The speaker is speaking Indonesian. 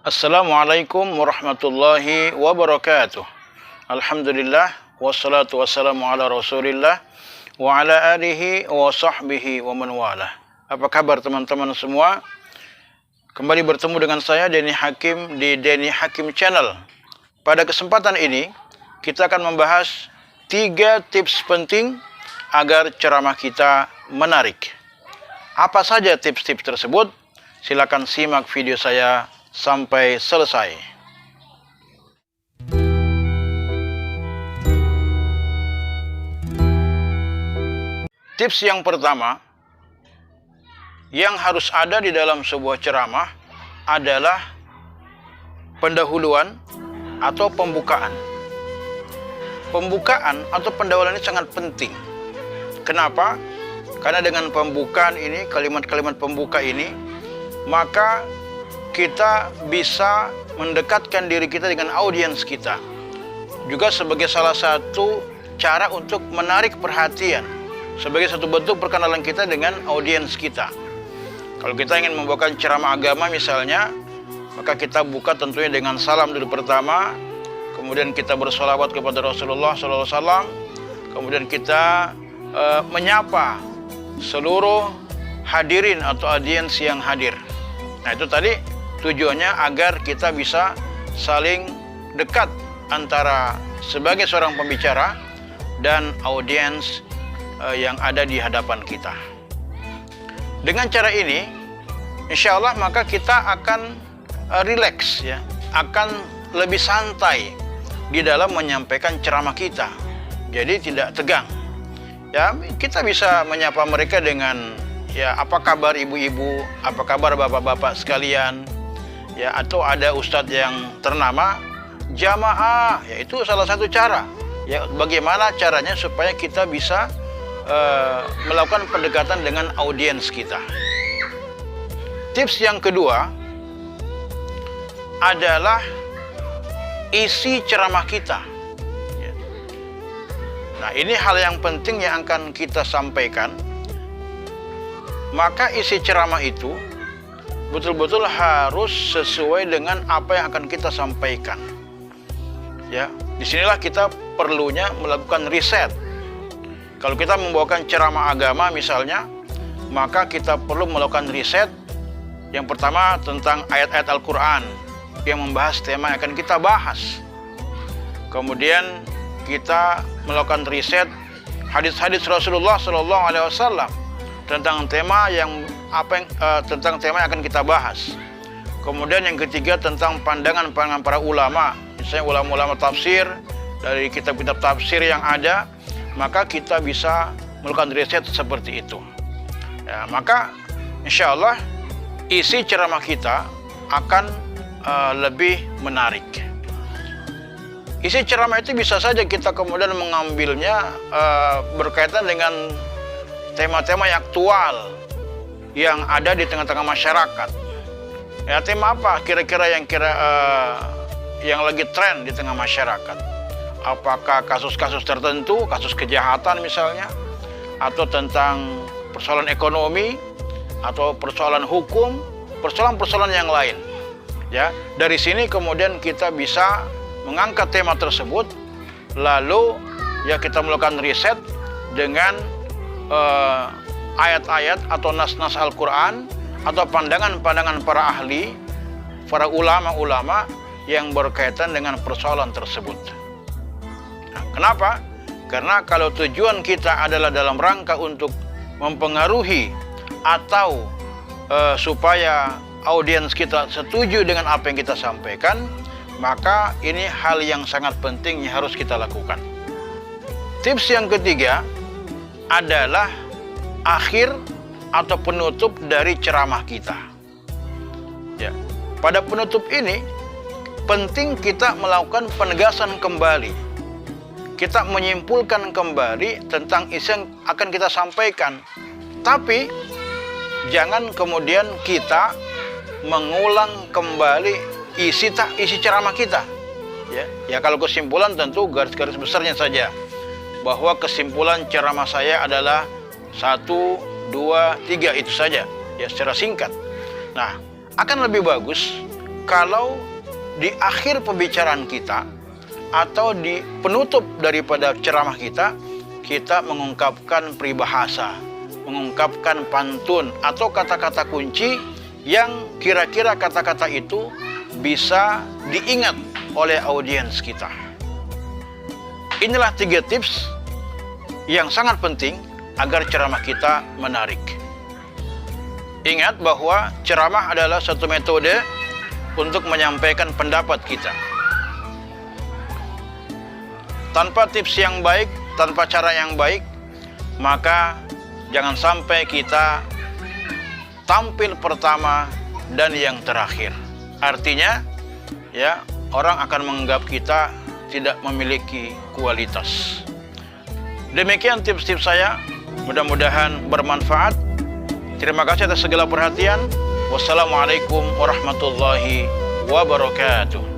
Assalamualaikum warahmatullahi wabarakatuh. Alhamdulillah wassalatu wassalamu ala Rasulillah wa ala alihi wa sahbihi wa man walah. Apa kabar teman-teman semua? Kembali bertemu dengan saya Denny Hakim di Denny Hakim Channel. Pada kesempatan ini kita akan membahas 3 tips penting agar ceramah kita menarik. Apa saja tips-tips tersebut? Silakan simak video saya sampai selesai. Tips yang pertama yang harus ada di dalam sebuah ceramah adalah pendahuluan atau pembukaan. Pembukaan atau pendahuluan ini sangat penting. Kenapa? Karena dengan pembukaan ini, kalimat-kalimat pembuka ini, maka kita bisa mendekatkan diri kita dengan audiens kita. Juga sebagai salah satu cara untuk menarik perhatian. Sebagai satu bentuk perkenalan kita dengan audiens kita. Kalau kita ingin membawakan ceramah agama misalnya, maka kita buka tentunya dengan salam dulu pertama. Kemudian kita bersolawat kepada Rasulullah SAW. Kemudian kita menyapa seluruh hadirin atau audiens yang hadir. Nah itu tadi tujuannya agar kita bisa saling dekat antara sebagai seorang pembicara dan audiens yang ada di hadapan kita. Dengan cara ini, insya Allah maka kita akan rileks ya, akan lebih santai di dalam menyampaikan ceramah kita. Jadi tidak tegang. Ya, kita bisa menyapa mereka dengan ya, apa kabar ibu-ibu, apa kabar bapak-bapak sekalian. Ya, atau ada ustadz yang ternama jamaah, ya itu salah satu cara. Ya, bagaimana caranya supaya kita bisa melakukan pendekatan dengan audiens kita. Tips yang kedua adalah isi ceramah kita. Ya. Nah, ini hal yang penting yang akan kita sampaikan. Maka isi ceramah itu betul-betul harus sesuai dengan apa yang akan kita sampaikan. Ya, disinilah kita perlunya melakukan riset. Kalau kita membawakan ceramah agama misalnya, maka kita perlu melakukan riset. Yang pertama tentang ayat-ayat Al-Quran yang membahas tema yang akan kita bahas. Kemudian kita melakukan riset hadis-hadis Rasulullah SAW tentang tema yang tentang tema yang akan kita bahas. Kemudian yang ketiga tentang pandangan-pandangan para ulama, misalnya ulama-ulama tafsir dari kitab-kitab tafsir yang ada, maka kita bisa melakukan riset seperti itu. Ya, maka insya Allah isi ceramah kita akan lebih menarik. Isi ceramah itu bisa saja kita kemudian mengambilnya berkaitan dengan tema-tema yang aktual yang ada di tengah-tengah masyarakat. Ya, tema apa kira-kira yang lagi tren di tengah masyarakat? Apakah kasus-kasus tertentu, kasus kejahatan misalnya, atau tentang persoalan ekonomi, atau persoalan hukum, persoalan-persoalan yang lain. Ya, dari sini kemudian kita bisa mengangkat tema tersebut, lalu ya kita melakukan riset dengan ayat-ayat atau nas-nas Al-Quran atau pandangan-pandangan para ahli, para ulama-ulama yang berkaitan dengan persoalan tersebut. Nah, kenapa? Karena kalau tujuan kita adalah dalam rangka untuk mempengaruhi atau supaya audiens kita setuju dengan apa yang kita sampaikan, maka ini hal yang sangat penting yang harus kita lakukan. Tips yang ketiga adalah akhir atau penutup dari ceramah kita. Ya, pada penutup ini penting kita melakukan penegasan kembali. Kita menyimpulkan kembali tentang isi yang akan kita sampaikan. Tapi jangan kemudian kita mengulang kembali isi ceramah kita. Ya, kalau kesimpulan tentu garis-garis besarnya saja. Bahwa kesimpulan ceramah saya adalah 1, 2, 3 itu saja ya secara singkat. Nah, akan lebih bagus kalau di akhir pembicaraan kita atau di penutup daripada ceramah kita, kita mengungkapkan peribahasa, mengungkapkan pantun atau kata-kata kunci yang kira-kira kata-kata itu bisa diingat oleh audiens kita. Inilah 3 tips yang sangat penting agar ceramah kita menarik. Ingat bahwa ceramah adalah satu metode untuk menyampaikan pendapat kita. Tanpa tips yang baik, tanpa cara yang baik, maka jangan sampai kita tampil pertama dan yang terakhir. Artinya, ya, orang akan menganggap kita tidak memiliki kualitas. Demikian tips-tips saya, mudah-mudahan bermanfaat. Terima kasih atas segala perhatian. Wassalamualaikum warahmatullahi wabarakatuh.